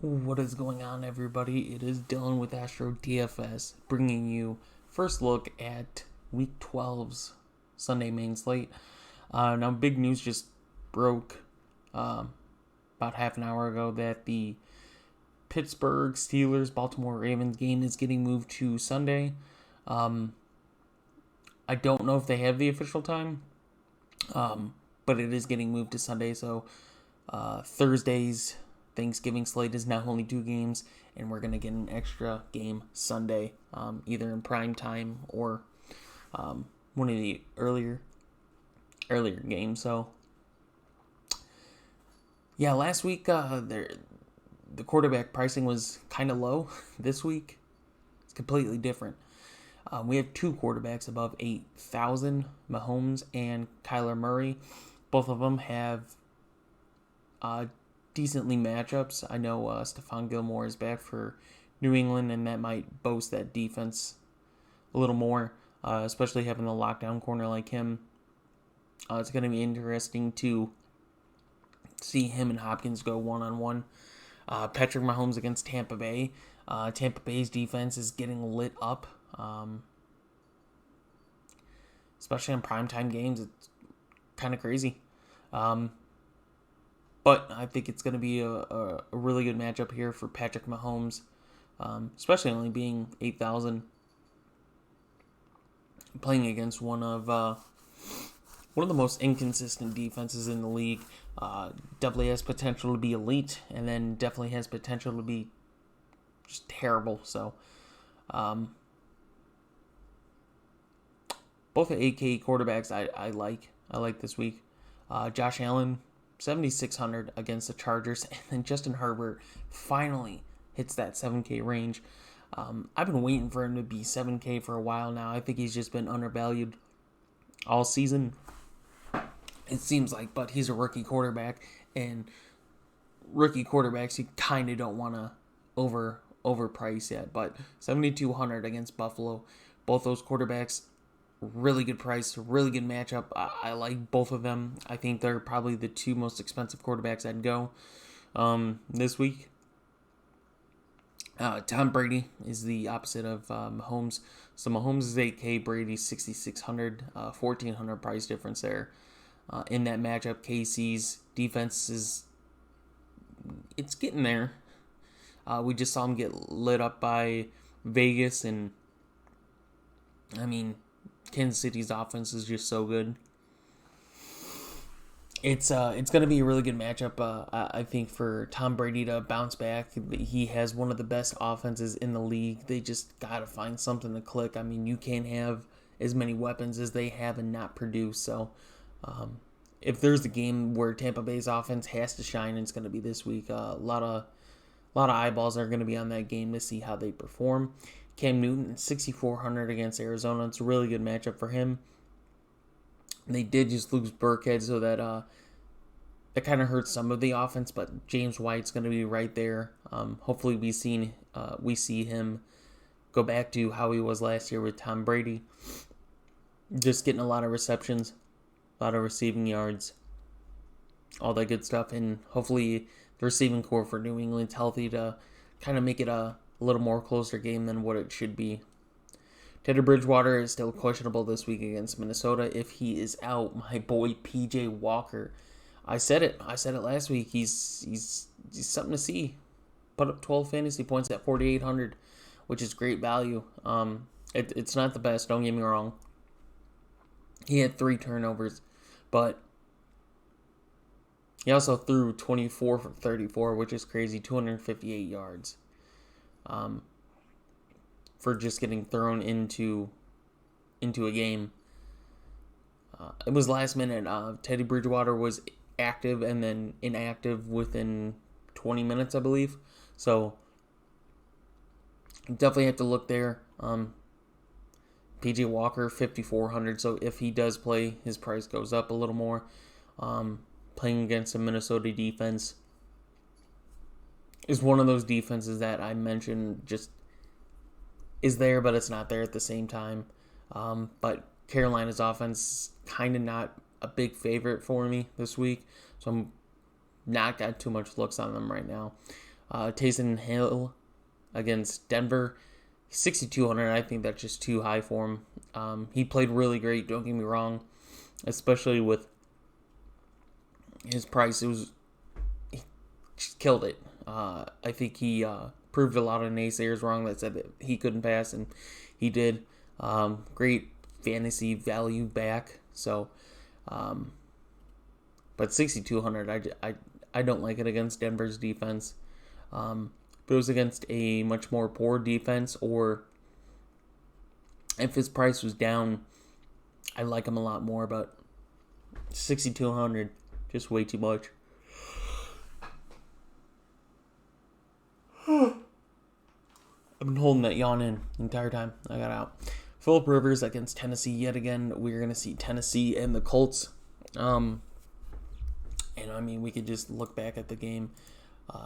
What is going on, everybody? It is Dylan with Astro DFS, bringing you first look at Week 12's Sunday main slate. Now, big news just broke about half an hour ago that the Pittsburgh Steelers Baltimore Ravens game is getting moved to Sunday. I don't know if they have the official time, but it is getting moved to Sunday. So Thursday's Thanksgiving slate is now only 2 games, and we're going to get an extra game Sunday, either in prime time or one of the earlier games. So, yeah, last week the quarterback pricing was kind of low. This week, it's completely different. We have two quarterbacks above 8,000, Mahomes and Kyler Murray. Both of them have decently matchups. I know Stephon Gilmore is back for New England, and that might boast that defense a little more, especially having a lockdown corner like him. It's going to be interesting to see him and Hopkins go one-on-one. Patrick Mahomes against Tampa Bay. Tampa Bay's defense is getting lit up, especially in primetime games. It's kind of crazy. But I think it's going to be a really good matchup here for Patrick Mahomes, especially only being 8,000, playing against one of the most inconsistent defenses in the league. Definitely has potential to be elite, and then definitely has potential to be just terrible. So, both the 8K quarterbacks I like. I like this week. Josh Allen, 7,600 against the Chargers, and then Justin Herbert finally hits that 7K range. I've been waiting for him to be 7K for a while now. I think he's just been undervalued all season, it seems like, but he's a rookie quarterback, and rookie quarterbacks you kind of don't want to overprice yet. But 7,200 against Buffalo, both those quarterbacks, really good price, really good matchup. I like both of them. I think they're probably the two most expensive quarterbacks I'd go this week. Tom Brady is the opposite of Mahomes. So Mahomes is 8K, Brady's 6,600, 1,400 price difference there. In that matchup, KC's defense it's getting there. We just saw him get lit up by Vegas, and I mean, Kansas City's offense is just so good. It's going to be a really good matchup, I think, for Tom Brady to bounce back. He has one of the best offenses in the league. They just got to find something to click. I mean, you can't have as many weapons as they have and not produce. So, if there's a game where Tampa Bay's offense has to shine, it's going to be this week. A lot of eyeballs are going to be on that game to see how they perform. Cam Newton, 6,400 against Arizona. It's a really good matchup for him. They did just lose Burkhead, so that kind of hurts some of the offense, but James White's going to be right there. Hopefully we see him go back to how he was last year with Tom Brady. Just getting a lot of receptions, a lot of receiving yards, all that good stuff, and hopefully the receiving core for New England's healthy to kind of make it a little more closer game than what it should be. Teddy Bridgewater is still questionable this week against Minnesota. If he is out, my boy PJ Walker, I said it last week. He's something to see. Put up 12 fantasy points at 4,800, which is great value. It's not the best. Don't get me wrong. He had 3 turnovers, but he also threw 24 for 34, which is crazy. 258 yards. For just getting thrown into a game. It was last minute. Teddy Bridgewater was active and then inactive within 20 minutes, I believe. So definitely have to look there. PJ Walker, 5,400. So if he does play, his price goes up a little more. Playing against a Minnesota defense is one of those defenses that I mentioned just is there, but it's not there at the same time. But Carolina's offense kind of not a big favorite for me this week, so I'm not got too much looks on them right now. Taysom Hill against Denver, 6,200. I think that's just too high for him. He played really great, don't get me wrong, especially with his price. He just killed it. I think he proved a lot of naysayers wrong that said that he couldn't pass, and he did. Great fantasy value back. So, but 6,200, I don't like it against Denver's defense. But it was against a much more poor defense, or if his price was down, I like him a lot more. But 6,200, just way too much. I've been holding that yawn in the entire time. I got out. Phillip Rivers against Tennessee yet again. We're going to see Tennessee and the Colts. And I mean, we could just look back at the game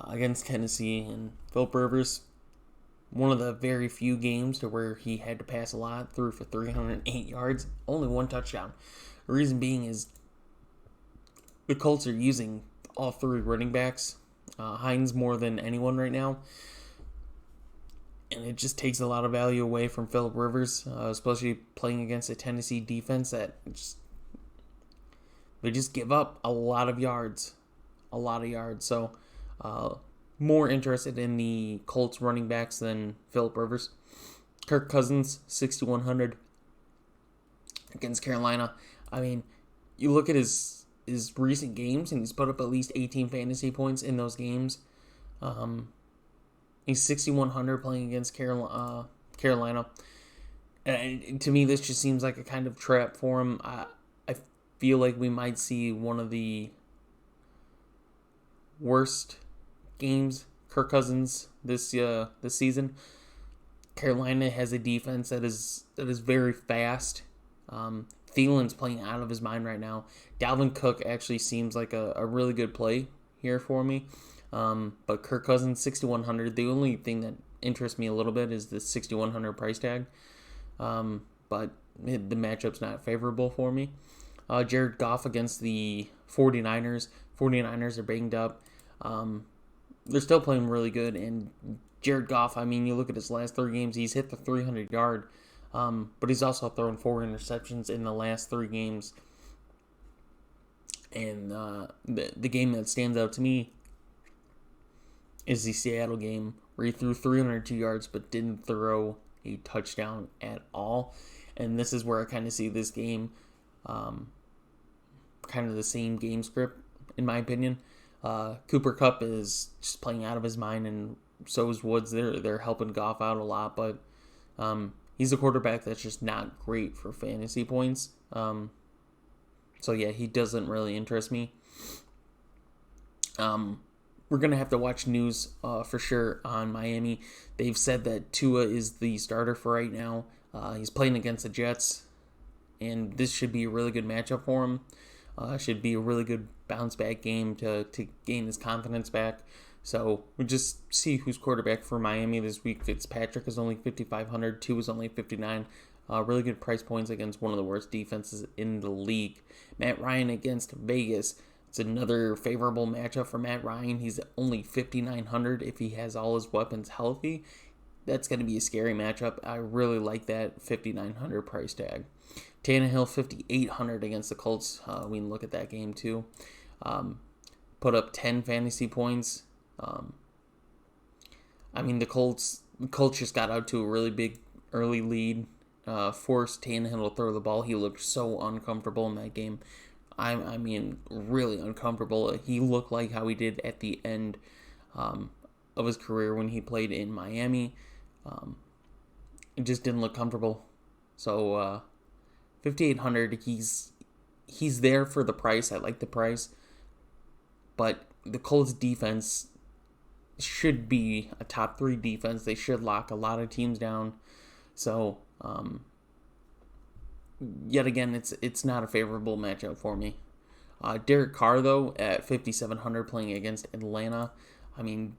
against Tennessee, and Phillip Rivers, one of the very few games to where he had to pass a lot, threw for 308 yards, only one touchdown. The reason being is the Colts are using all three running backs, Hines more than anyone right now, and it just takes a lot of value away from Phillip Rivers, especially playing against a Tennessee defense that they just give up a lot of yards. So, more interested in the Colts running backs than Phillip Rivers. Kirk Cousins, 6,100 against Carolina. I mean, you look at his recent games, and he's put up at least 18 fantasy points in those games. He's 6,100 playing against Carolina. And to me, this just seems like a kind of trap for him. I feel like we might see one of the worst games Kirk Cousins this season. Carolina has a defense that is very fast. Thielen's playing out of his mind right now. Dalvin Cook actually seems like a really good play here for me. But Kirk Cousins, 6,100. The only thing that interests me a little bit is the 6,100 price tag. But the matchup's not favorable for me. Jared Goff against the 49ers. 49ers are banged up. They're still playing really good, and Jared Goff, I mean, you look at his last 3 games, he's hit the 300-yard, but he's also thrown 4 interceptions in the last 3 games. And the game that stands out to me is the Seattle game, where he threw 302 yards but didn't throw a touchdown at all. And this is where I kind of see this game kind of the same game script, in my opinion. Cooper Kupp is just playing out of his mind, and so is Woods. They're helping Goff out a lot, but he's a quarterback that's just not great for fantasy points. So yeah, he doesn't really interest me. We're gonna have to watch news for sure on Miami. They've said that Tua is the starter for right now. He's playing against the Jets, and this should be a really good matchup for him. Should be a really good bounce back game to gain his confidence back. So we'll just see who's quarterback for Miami this week. Fitzpatrick is only 5,500. Tua is only 59. Really good price points against one of the worst defenses in the league. Matt Ryan against Vegas. It's another favorable matchup for Matt Ryan. He's only 5,900 if he has all his weapons healthy. That's going to be a scary matchup. I really like that 5,900 price tag. Tannehill, 5,800 against the Colts. We can look at that game too. Put up 10 fantasy points. I mean, the Colts just got out to a really big early lead. Forced Tannehill to throw the ball. He looked so uncomfortable in that game. I mean, really uncomfortable. He looked like how he did at the end of his career when he played in Miami. It just didn't look comfortable. So 5,800. He's there for the price. I like the price, but the Colts defense should be a top 3 defense. They should lock a lot of teams down. So yet again, it's not a favorable matchup for me. Derek Carr, though, at 5,700 playing against Atlanta. I mean,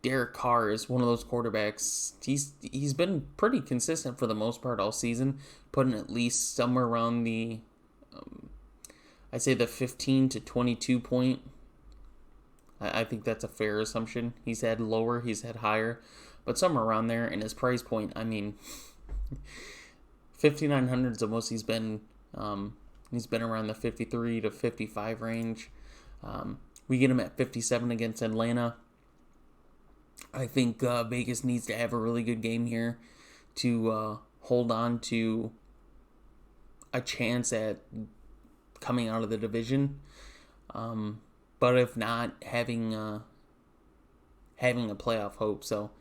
Derek Carr is one of those quarterbacks. He's been pretty consistent for the most part all season, putting at least somewhere around the, I'd say the 15 to 22 point I think that's a fair assumption. He's had lower, he's had higher, but somewhere around there. And his price point, I mean, 5,900 is the most he's been. He's been around the 53 to 55 range. We get him at 57 against Atlanta. I think Vegas needs to have a really good game here to hold on to a chance at coming out of the division. But if not, having a playoff hope. So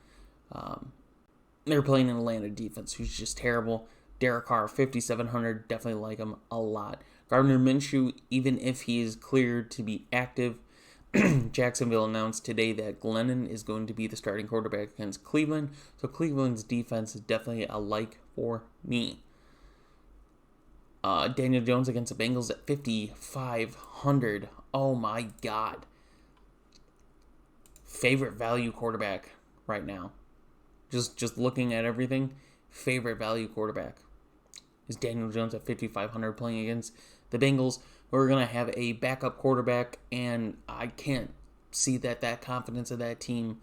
they're playing an Atlanta defense who's just terrible. Derek Carr, 5,700, definitely like him a lot. Gardner Minshew, even if he is cleared to be active, Jacksonville announced today that Glennon is going to be the starting quarterback against Cleveland. So Cleveland's defense is definitely a like for me. Daniel Jones against the Bengals at 5,500. Oh my God. Favorite value quarterback right now. Just looking at everything, favorite value quarterback is Daniel Jones at 5,500 playing against the Bengals. We're going to have a backup quarterback, and I can't see that confidence of that team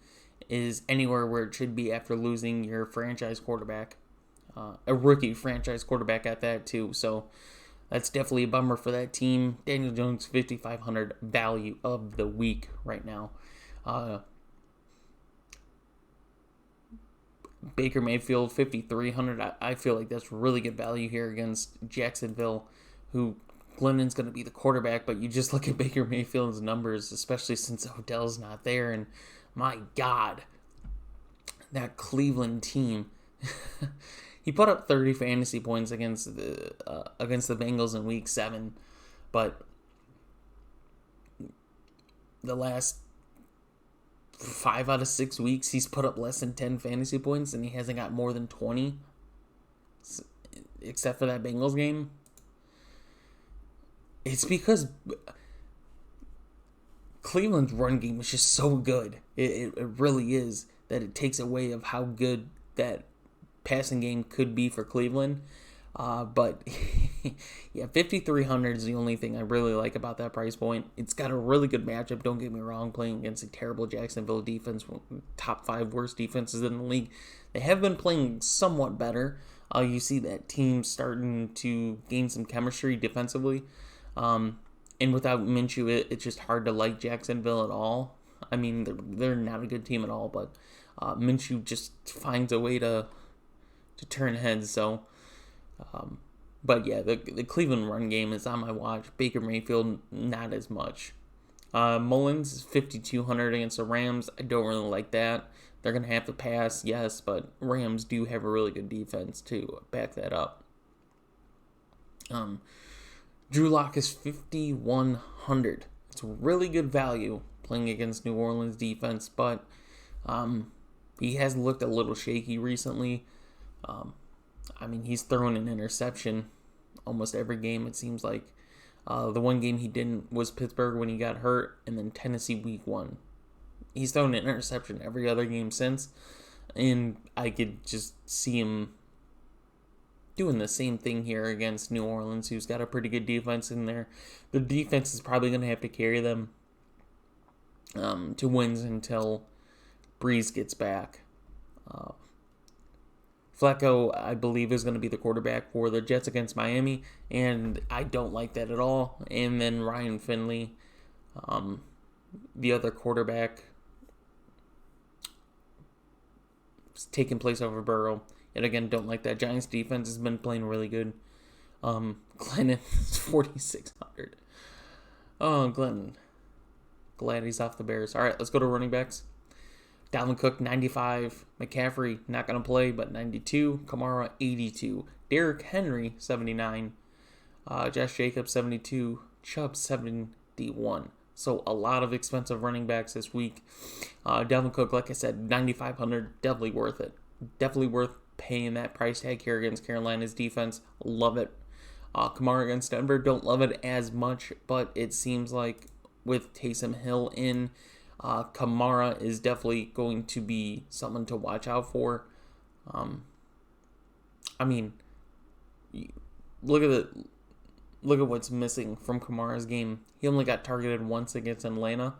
is anywhere where it should be after losing your franchise quarterback. A rookie franchise quarterback at that, too. So that's definitely a bummer for that team. Daniel Jones, 5,500 value of the week right now. Baker Mayfield, 5,300. I feel like that's really good value here against Jacksonville, who Glennon's going to be the quarterback, but you just look at Baker Mayfield's numbers, especially since Odell's not there, and my God, that Cleveland team. He put up 30 fantasy points against the Bengals in Week 7, but the last 5 out of 6 weeks, he's put up less than 10 fantasy points, and he hasn't got more than 20, except for that Bengals game. It's because Cleveland's run game is just so good. It really is, that it takes away of how good that passing game could be for Cleveland. But yeah, 5,300 is the only thing I really like about that price point. It's got a really good matchup, don't get me wrong, playing against a terrible Jacksonville defense, top 5 worst defenses in the league. They have been playing somewhat better. You see that team starting to gain some chemistry defensively. And without Minshew, it's just hard to like Jacksonville at all. I mean, they're not a good team at all, but Minshew just finds a way to turn heads. So, but yeah, the Cleveland run game is on my watch. Baker Mayfield, not as much. Mullins is 5,200 against the Rams. I don't really like that. They're going to have to pass, yes, but Rams do have a really good defense to back that up. Drew Lock is 5,100. It's really good value playing against New Orleans defense, but he has looked a little shaky recently. I mean, he's thrown an interception almost every game, it seems like. The one game he didn't was Pittsburgh when he got hurt, and then Tennessee week 1. He's thrown an interception every other game since, and I could just see him doing the same thing here against New Orleans, who's got a pretty good defense in there. The defense is probably going to have to carry them to wins until Breeze gets back. Flacco, I believe, is going to be the quarterback for the Jets against Miami, and I don't like that at all. And then Ryan Finley, the other quarterback, is taking place over Burrow. And again, don't like that. Giants defense has been playing really good. Glennon is 4,600. Oh, Glennon. Glad he's off the Bears. All right, let's go to running backs. Dalvin Cook, 95. McCaffrey, not going to play, but 92. Kamara, 82. Derrick Henry, 79. Josh Jacobs, 72. Chubb, 71. So a lot of expensive running backs this week. Dalvin Cook, like I said, 9,500. Definitely worth it. Definitely worth paying that price tag here against Carolina's defense. Love it. Kamara against Denver, don't love it as much, but it seems like with Taysom Hill in, Kamara is definitely going to be someone to watch out for. I mean, look at what's missing from Kamara's game. He only got targeted once against Atlanta.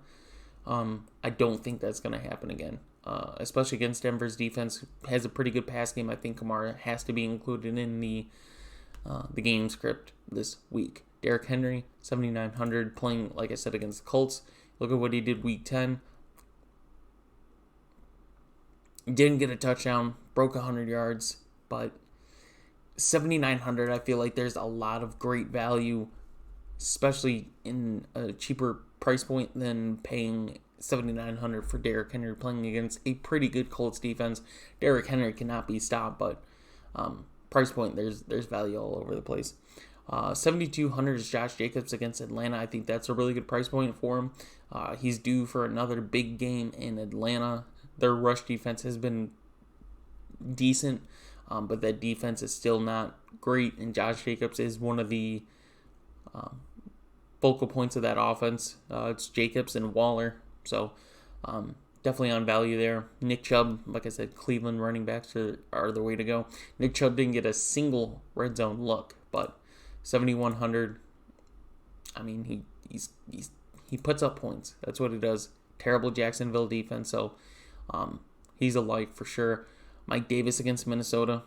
I don't think that's going to happen again, especially against Denver's defense. Has a pretty good pass game. I think Kamara has to be included in the game script this week. Derrick Henry, 7,900, playing, like I said, against the Colts. Look at what he did week 10. Didn't get a touchdown, broke 100 yards, but 7,900, I feel like there's a lot of great value, especially in a cheaper price point than paying 7,900 for Derrick Henry playing against a pretty good Colts defense. Derrick Henry cannot be stopped, but price point, there's value all over the place. 7,200 is Josh Jacobs against Atlanta. I think that's a really good price point for him. He's due for another big game in Atlanta. Their rush defense has been decent, but that defense is still not great, and Josh Jacobs is one of the focal points of that offense. It's Jacobs and Waller, so definitely on value there. Nick Chubb, like I said, Cleveland running backs are the way to go. Nick Chubb didn't get a single red zone look, but 7,100. I mean, he puts up points. That's what he does. Terrible Jacksonville defense, so he's a like for sure. Mike Davis against Minnesota,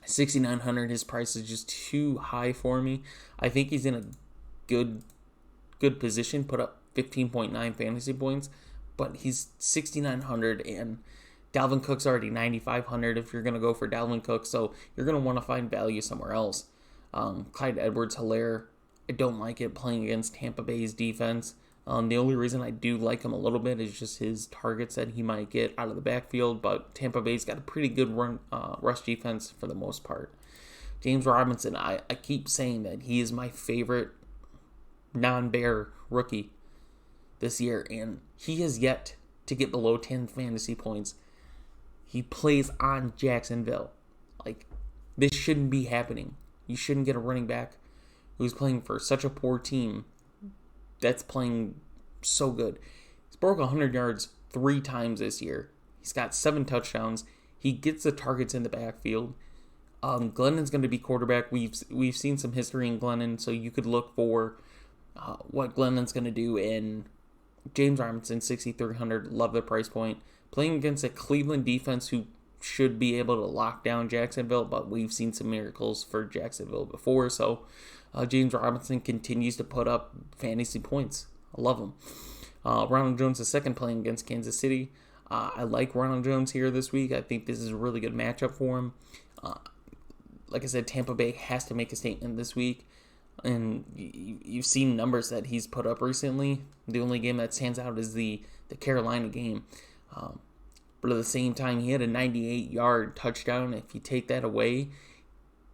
6,900. His price is just too high for me. I think he's in a good position. Put up 15.9 fantasy points, but he's 6,900, and Dalvin Cook's already 9,500 if you're going to go for Dalvin Cook, so you're going to want to find value somewhere else. Clyde Edwards-Helaire, I don't like it playing against Tampa Bay's defense. The only reason I do like him a little bit is just his targets that he might get out of the backfield, but Tampa Bay's got a pretty good rush defense for the most part. James Robinson, I keep saying that he is my favorite non-Bear rookie this year, and he has yet to get below 10 fantasy points. He plays on Jacksonville. Like, this shouldn't be happening. You shouldn't get a running back who's playing for such a poor team that's playing so good. He's broke 100 yards 3 times this year. He's got 7 touchdowns. He gets the targets in the backfield. Glennon's going to be quarterback. We've seen some history in Glennon, so you could look for what Glennon's going to do. And James Robinson, 6,300. Love the price point. Playing against a Cleveland defense who should be able to lock down Jacksonville, but we've seen some miracles for Jacksonville before, so James Robinson continues to put up fantasy points. I love him. Ronald Jones II playing against Kansas City. I like Ronald Jones here this week. I think this is a really good matchup for him. Like I said, Tampa Bay has to make a statement this week, and you've seen numbers that he's put up recently. The only game that stands out is the Carolina game. But at the same time, he had a 98-yard touchdown. If you take that away,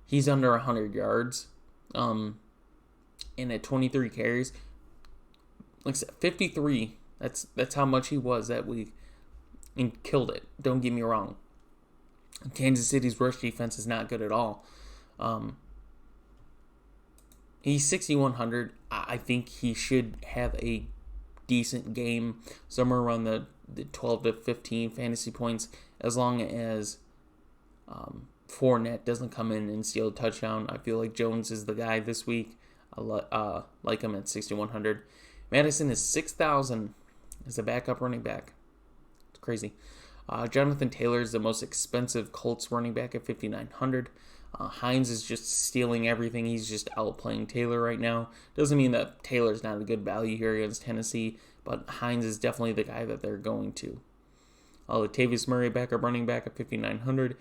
he's under 100 yards. And at 23 carries, like I said, 53. That's how much he was that week, and killed it. Don't get me wrong. Kansas City's rush defense is not good at all. He's 6,100. I think he should have a decent game, somewhere around the 12 to 15 fantasy points, as long as Fournette doesn't come in and steal a touchdown. I feel like Jones is the guy this week. I like him at 6,100. Madison is 6,000 as a backup running back. It's crazy. Jonathan Taylor is the most expensive Colts running back at 5,900. Hines is just stealing everything. He's just outplaying Taylor right now. Doesn't mean that Taylor's not a good value here against Tennessee, but Hines is definitely the guy that they're going to. Latavius Murray, backup running back at 5,900.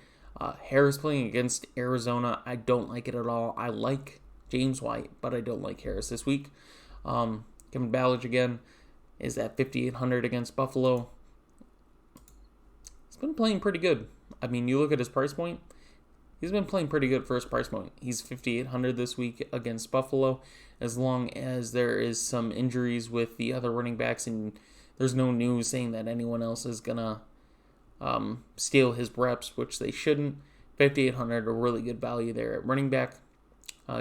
Harris playing against Arizona. I don't like it at all. I like James White, but I don't like Harris this week. Kevin Ballage again is at 5,800 against Buffalo. He's been playing pretty good. I mean, you look at his price point. He's been playing pretty good for his price point. He's 5,800 this week against Buffalo, as long as there is some injuries with the other running backs, and there's no news saying that anyone else is going to steal his reps, which they shouldn't. 5,800, a really good value there at running back.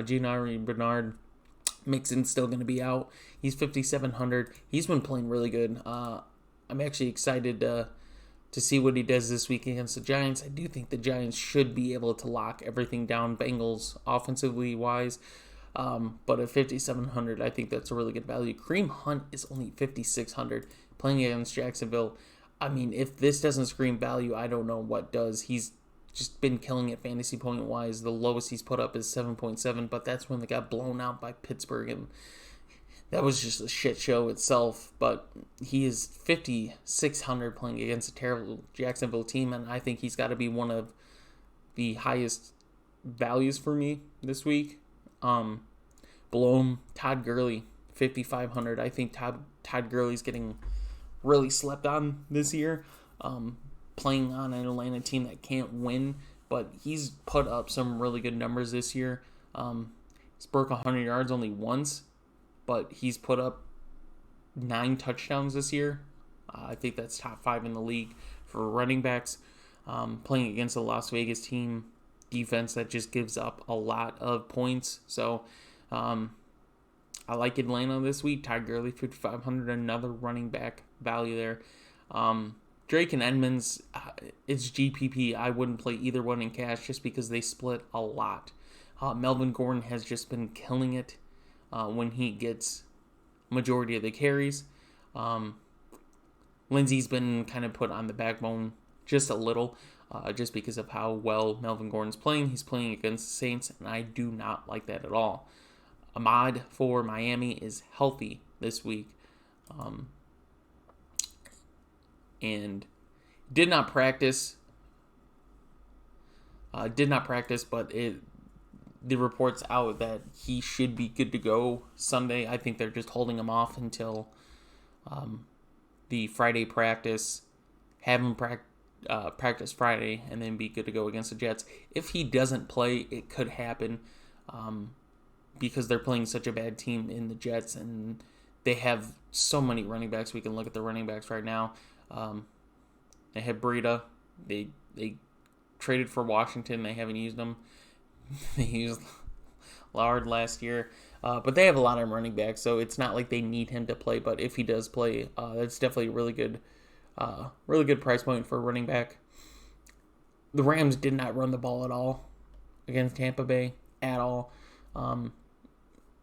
Gennaro Bernard, Mixon's still going to be out. He's 5,700. He's been playing really good. I'm actually excited to see what he does this week against the Giants. I do think the Giants should be able to lock everything down, Bengals offensively wise. But at 5,700, I think that's a really good value. Kareem Hunt is only 5,600 playing against Jacksonville. I mean, if this doesn't scream value, I don't know what does. He's just been killing it fantasy point wise. The lowest he's put up is 7.7, but that's when they got blown out by Pittsburgh, and that was just a shit show itself. But he is 5,600 playing against a terrible Jacksonville team, and I think he's got to be one of the highest values for me this week. Below him, Todd Gurley, 5,500. I think Todd Gurley's getting really slept on this year. Playing on an Atlanta team that can't win, but he's put up some really good numbers this year. He's broke 100 yards only once, but he's put up 9 touchdowns this year. I think that's top 5 in the league for running backs. Playing against a Las Vegas team defense that just gives up a lot of points. So I like Atlanta this week. Todd Gurley, 5,500, another running back value there. Drake and Edmonds, it's GPP. I wouldn't play either one in cash just because they split a lot. Melvin Gordon has just been killing it when he gets majority of the carries. Lindsey's been kind of put on the backbone just a little just because of how well Melvin Gordon's playing. He's playing against the Saints, and I do not like that at all. Ahmad for Miami is healthy this week. And did not practice, but the report's out that he should be good to go Sunday. I think they're just holding him off until the Friday practice, have him practice Friday, and then be good to go against the Jets. If he doesn't play, it could happen because they're playing such a bad team in the Jets, and they have so many running backs. We can look at the running backs right now. They had Breida. They traded for Washington. They haven't used them. They used Lard last year. But they have a lot of running backs, so it's not like they need him to play. But if he does play, that's definitely a really good price point for a running back. The Rams did not run the ball at all against Tampa Bay at all.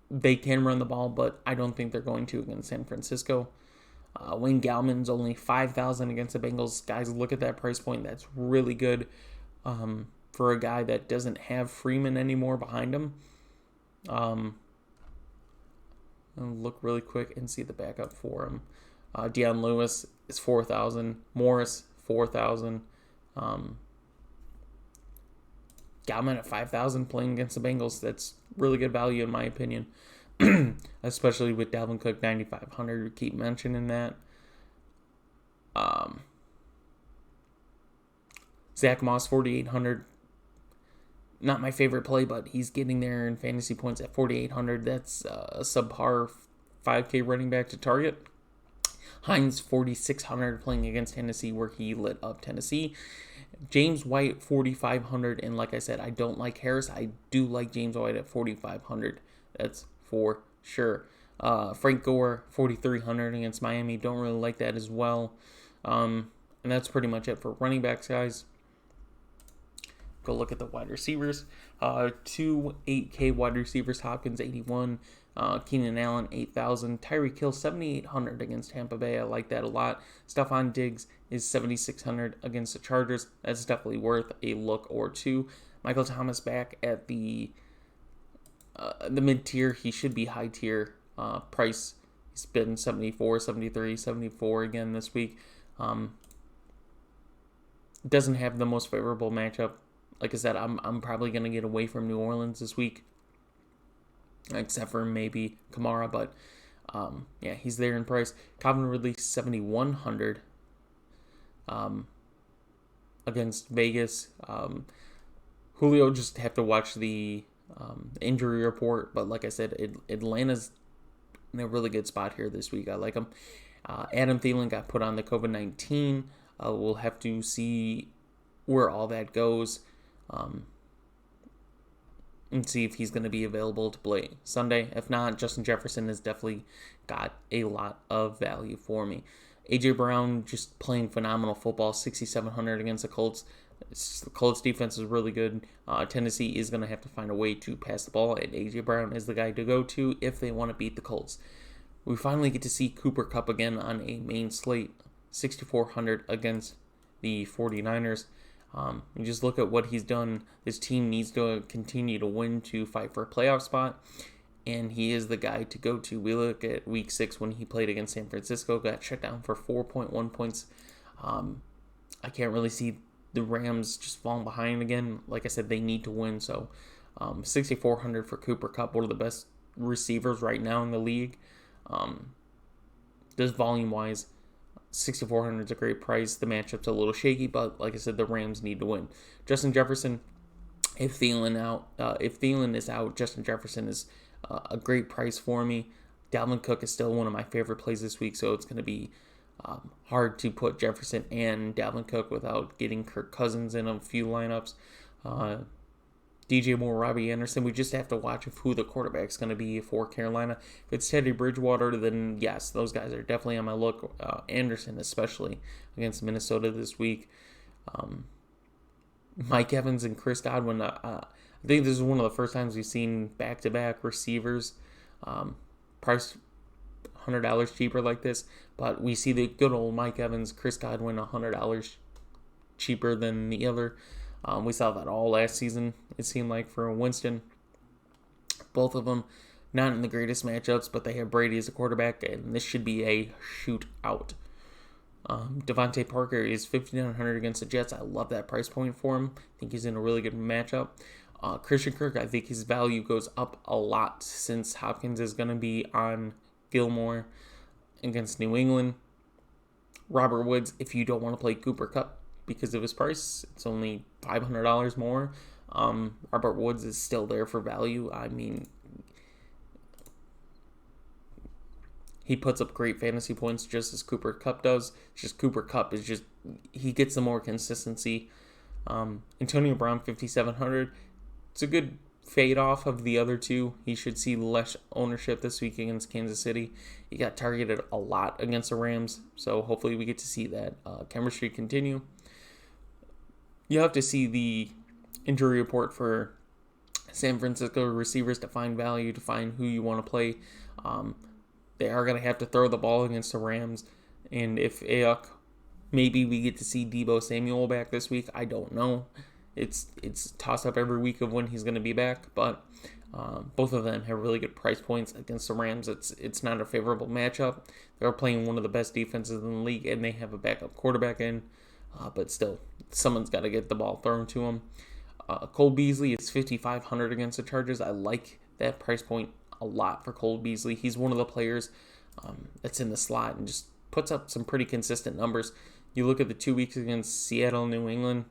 They can run the ball, but I don't think they're going to against San Francisco. Wayne Gallman's only 5,000 against the Bengals. Guys, look at that price point. That's really good for a guy that doesn't have Freeman anymore behind him. I'll look really quick and see the backup for him. Deion Lewis is 4,000. Morris, 4,000. Gallman at 5,000 playing against the Bengals. That's really good value in my opinion. Especially with Dalvin Cook 9,500, we keep mentioning that. Zach Moss 4,800, not my favorite play, but he's getting there in fantasy points at 4,800. That's a subpar 5K running back to target. Hines 4,600 playing against Tennessee, where he lit up Tennessee. James White 4,500, and like I said, I don't like Harris. I do like James White at 4,500. That's for sure. Frank Gore, 4,300 against Miami. Don't really like that as well. And that's pretty much it for running backs, guys. Go look at the wide receivers. 2 8K wide receivers. Hopkins, 81. Keenan Allen, 8,000. Tyreek Hill, 7,800 against Tampa Bay. I like that a lot. Stephon Diggs is 7,600 against the Chargers. That's definitely worth a look or two. Michael Thomas back at the mid-tier. He should be high-tier price. He's been 74, 73, 74 again this week. Doesn't have the most favorable matchup. Like I said, I'm probably going to get away from New Orleans this week, except for maybe Kamara, but yeah, he's there in price. Calvin Ridley, 7,100 against Vegas. Julio, just have to watch the injury report, but like I said, Atlanta's in a really good spot here this week. I like him. Adam Thielen got put on the COVID-19. We'll have to see where all that goes and see if he's going to be available to play Sunday. If not, Justin Jefferson has definitely got a lot of value for me. A.J. Brown just playing phenomenal football, 6,700 against the Colts. The Colts defense is really good. Tennessee is going to have to find a way to pass the ball, and A.J. Brown is the guy to go to if they want to beat the Colts. We finally get to see Cooper Kupp again on a main slate, 6,400 against the 49ers. You just look at what he's done. This team needs to continue to win to fight for a playoff spot, and he is the guy to go to. We look at Week 6 when he played against San Francisco, got shut down for 4.1 points. I can't really see the Rams just falling behind again. Like I said, they need to win, so 6,400 for Cooper Kupp, one of the best receivers right now in the league. Just volume-wise, 6,400 is a great price. The matchup's a little shaky, but like I said, the Rams need to win. Justin Jefferson, if Thielen is out, Justin Jefferson is a great price for me. Dalvin Cook is still one of my favorite plays this week, so it's going to be hard to put Jefferson and Dalvin Cook without getting Kirk Cousins in a few lineups. DJ Moore, Robbie Anderson, we just have to watch who the quarterback's going to be for Carolina. If it's Teddy Bridgewater, then yes, those guys are definitely on my look. Anderson especially against Minnesota this week. Mike Evans and Chris Godwin, I think this is one of the first times we've seen back-to-back receivers priced $100 cheaper like this, but we see the good old Mike Evans, Chris Godwin, $100 cheaper than the other. We saw that all last season, it seemed like, for Winston. Both of them not in the greatest matchups, but they have Brady as a quarterback, and this should be a shootout. Devontae Parker is $5,900 against the Jets. I love that price point for him. I think he's in a really good matchup. Christian Kirk, I think his value goes up a lot since Hopkins is going to be on Gilmore against New England. Robert Woods, if you don't want to play Cooper Kupp because of his price, it's only $500 more. Robert Woods is still there for value. I mean, he puts up great fantasy points just as Cooper Kupp does. It's just Cooper Kupp is just, he gets the more consistency. Antonio Brown, $5,700. It's a good fade off of the other two. He should see less ownership this week against Kansas City. He got targeted a lot against the Rams, so hopefully we get to see that chemistry continue. You have to see the injury report for San Francisco receivers to find value, to find who you want to play. They are going to have to throw the ball against the Rams, and if Ayuk, maybe we get to see Deebo Samuel back this week. I don't know. It's toss up every week of when he's going to be back, but both of them have really good price points against the Rams. It's not a favorable matchup. They're playing one of the best defenses in the league, and they have a backup quarterback in, but still, someone's got to get the ball thrown to him. Cole Beasley is $5,500 against the Chargers. I like that price point a lot for Cole Beasley. He's one of the players that's in the slot and just puts up some pretty consistent numbers. You look at the 2 weeks against Seattle, New England,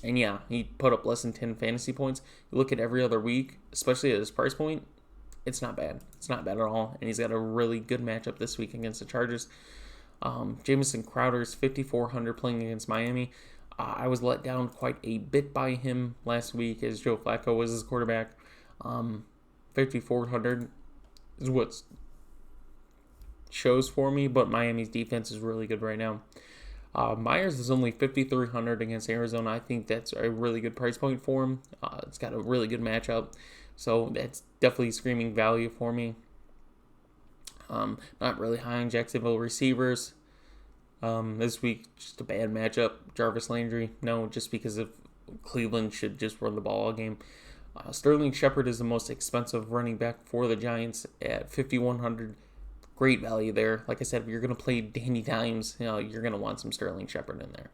and yeah, he put up less than 10 fantasy points. You look at every other week, especially at his price point, it's not bad. It's not bad at all, and he's got a really good matchup this week against the Chargers. Jamison Crowder is $5,400 playing against Miami. I was let down quite a bit by him last week as Joe Flacco was his quarterback. $5,400 is what shows for me, but Miami's defense is really good right now. Myers is only $5,300 against Arizona. I think that's a really good price point for him. It's got a really good matchup, so that's definitely screaming value for me. Not really high on Jacksonville receivers. This week, just a bad matchup. Jarvis Landry, no, just because of Cleveland should just run the ball all game. Sterling Shepard is the most expensive running back for the Giants at $5,100. Great value there. Like I said, if you're going to play Danny Dimes, you're going to want some Sterling Shepard in there.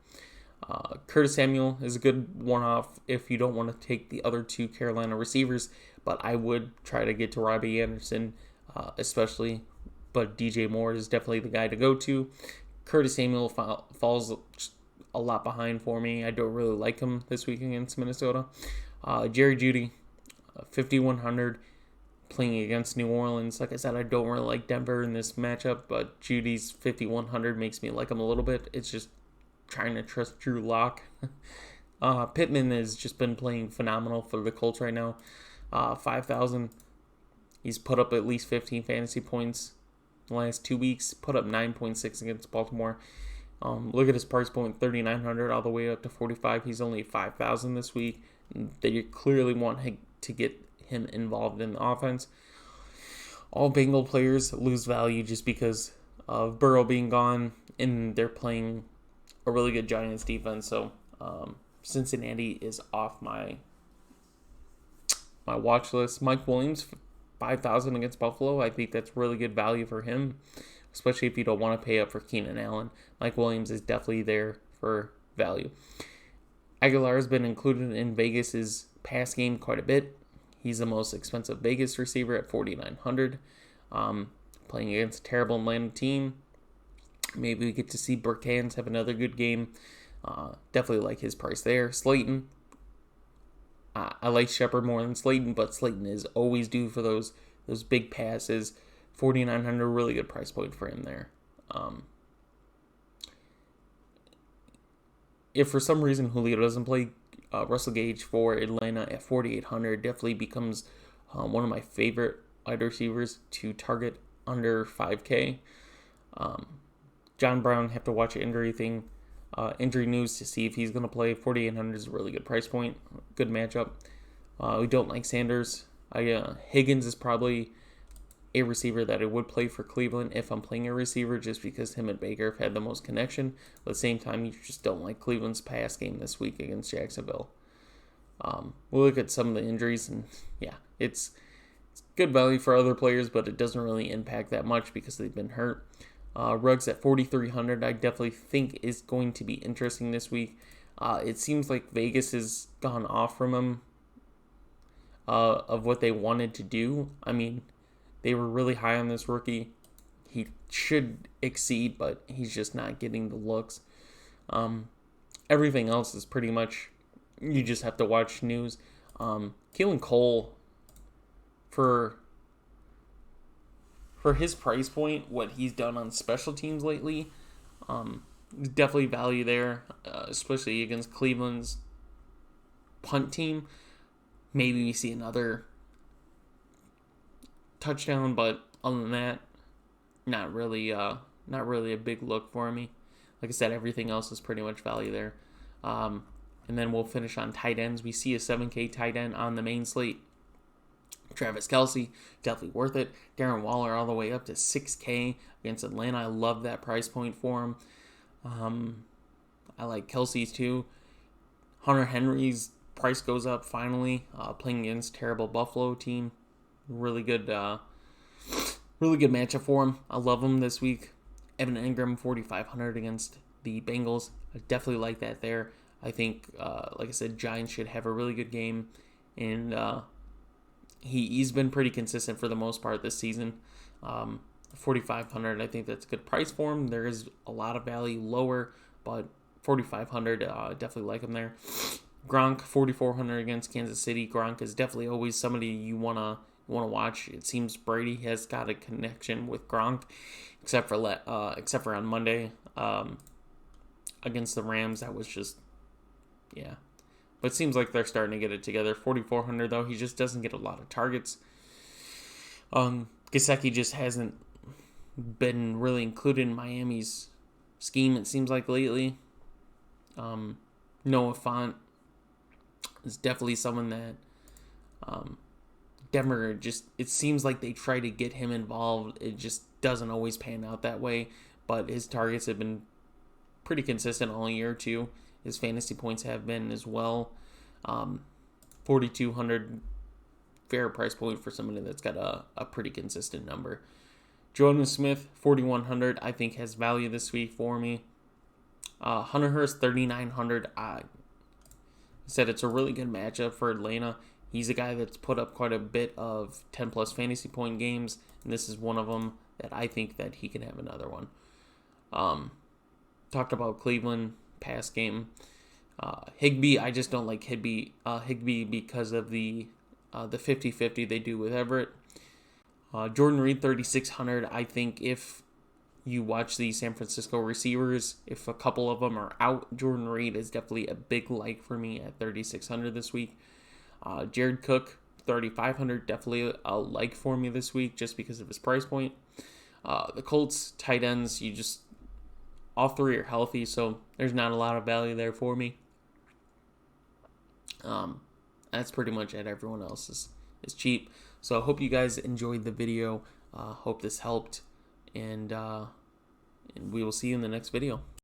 Curtis Samuel is a good one-off if you don't want to take the other two Carolina receivers, but I would try to get to Robbie Anderson, especially. But DJ Moore is definitely the guy to go to. Curtis Samuel falls a lot behind for me. I don't really like him this week against Minnesota. Jerry Jeudy, $5,100. Playing against New Orleans. Like I said, I don't really like Denver in this matchup, but Judy's $5,100 makes me like him a little bit. It's just trying to trust Drew Lock. Pittman has just been playing phenomenal for the Colts right now. $5,000. He's put up at least 15 fantasy points the last 2 weeks. Put up 9.6 against Baltimore. Look at his price point, 3,900 all the way up to 45. He's only 5,000 this week. That you clearly want to get him involved in the offense. All Bengal players lose value just because of Burrow being gone, and they're playing a really good Giants defense. So Cincinnati is off my watch list. Mike Williams, 5,000 against Buffalo. I think that's really good value for him, especially if you don't want to pay up for Keenan Allen. Mike Williams is definitely there for value. Aguilar has been included in Vegas's pass game quite a bit. He's the most expensive Vegas receiver at 4,900. Playing against a terrible Atlanta team. Maybe we get to see Bertans have another good game. Definitely like his price there. Slayton. I like Shepard more than Slayton, but Slayton is always due for those big passes. 4,900, really good price point for him there. If for some reason Julio doesn't play, Russell Gage for Atlanta at 4,800 definitely becomes one of my favorite wide receivers to target under 5K. John Brown, have to watch an injury news to see if he's going to play. 4,800 is a really good price point, good matchup. We don't like Sanders. Higgins is probably a receiver that I would play for Cleveland if I'm playing a receiver, just because him and Baker have had the most connection. But at the same time, you just don't like Cleveland's pass game this week against Jacksonville. We'll look at some of the injuries, and yeah, it's good value for other players, but it doesn't really impact that much because they've been hurt. Ruggs at 4,300, I definitely think is going to be interesting this week. It seems like Vegas has gone off from him of what they wanted to do. I mean, they were really high on this rookie. He should exceed, but he's just not getting the looks. Everything else is pretty much, you just have to watch news. Keelan Cole, for his price point, what he's done on special teams lately, definitely value there, especially against Cleveland's punt team. Maybe we see another touchdown, but other than that, not really a big look for me. Like I said, everything else is pretty much value there. And then we'll finish on tight ends. We see a 7K tight end on the main slate. Travis Kelce, definitely worth it. Darren Waller all the way up to 6K against Atlanta. I love that price point for him. I like Kelce's too. Hunter Henry's price goes up finally. Playing against terrible Buffalo team. Really good matchup for him. I love him this week. Evan Ingram, 4,500 against the Bengals. I definitely like that there. I think, like I said, Giants should have a really good game. And he's been pretty consistent for the most part this season. 4,500, I think that's a good price for him. There is a lot of value lower, but 4,500, definitely like him there. Gronk, 4,400 against Kansas City. Gronk is definitely always somebody you want to watch. It seems Brady has got a connection with Gronk, except for on Monday against the Rams. That was just, yeah. But it seems like they're starting to get it together. 4,400 though, he just doesn't get a lot of targets. Gesicki just hasn't been really included in Miami's scheme, it seems like, lately. Noah Fant is definitely someone that Denver just, it seems like they try to get him involved. It just doesn't always pan out that way, but his targets have been pretty consistent all year too. His fantasy points have been as well. 4,200, fair price point for somebody that's got a pretty consistent number. Jordan Smith, 4,100, I think has value this week for me. Hunter Hurst, 3,900. I said it's a really good matchup for Atlanta. He's a guy that's put up quite a bit of 10-plus fantasy point games, and this is one of them that I think that he can have another one. Talked about Cleveland pass game. Higbee, I just don't like Higbee because of the 50-50 they do with Everett. Jordan Reed, 3,600. I think if you watch the San Francisco receivers, if a couple of them are out, Jordan Reed is definitely a big like for me at 3,600 this week. Jared Cook, 3,500, definitely a like for me this week just because of his price point. The Colts tight ends, all three are healthy, so there's not a lot of value there for me. That's pretty much it. Everyone else is cheap. So I hope you guys enjoyed the video. Hope this helped, and we will see you in the next video.